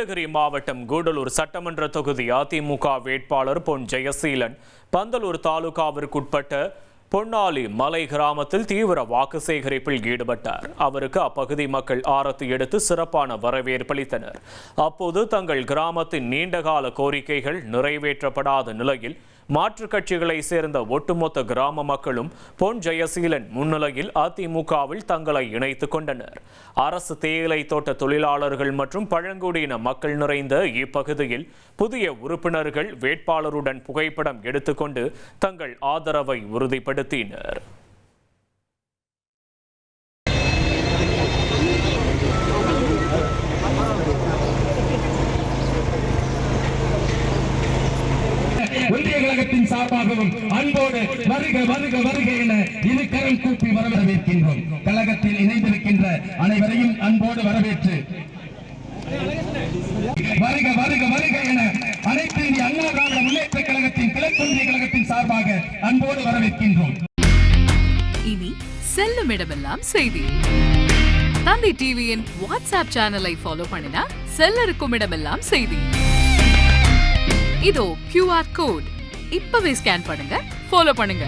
நீலகிரி மாவட்டம் கூடலூர் சட்டமன்ற தொகுதி அதிமுக வேட்பாளர் பொன் ஜெயசீலன் பந்தலூர் தாலுகாவிற்குட்பட்ட பொன்னாலி மலை கிராமத்தில் தீவிர வாக்கு சேகரிப்பில் ஈடுபட்டார். அவருக்கு அப்பகுதி மக்கள் ஆரத்தி எடுத்து சிறப்பான வரவேற்பளித்தனர். அப்போது தங்கள் கிராமத்தின் நீண்டகால கோரிக்கைகள் நிறைவேற்றப்படாத நிலையில் மாற்றுக் கட்சிகளை சேர்ந்த ஒட்டுமொத்த கிராம மக்களும் பொன் ஜெயசீலன் முன்னிலையில் அதிமுகவில் தங்களை இணைத்துக் கொண்டனர். அரசு தேயிலை தோட்ட தொழிலாளர்கள் மற்றும் பழங்குடியின மக்கள் நிறைந்த இப்பகுதியில் புதிய உறுப்பினர்கள் வேட்பாளருடன் புகைப்படம் எடுத்துக்கொண்டு தங்கள் ஆதரவை உறுதிப்படுத்தினர். ஒன்றிய கழகத்தின் சார்பாகவும் அன்போடு வருக வருக வருக என இரு கரம் கூப்பி வரவேற்கின்றோம். கழகத்தில் இணைந்திருக்கின்ற அனைவரையும் அன்போடு வரவேற்று வருக வருக வருக என அனைத்து இந்திய அண்ணா திராவிட முன்னேற்ற கழகத்தின் கிழக்கொன்றிய கழகத்தின் சார்பாக அன்போடு வரவேற்கின்றோம். இனி செல்லும் இடமெல்லாம் செய்தி. தந்தை டிவியின் வாட்ஸ்அப் சேனலை ஃபாலோ பண்ணினா செல்ல இருக்கும் இடமெல்லாம் செய்தி. இதோ QR கோட் இப்பவே ஸ்கேன் பண்ணுங்க, ஃபாலோ பண்ணுங்க.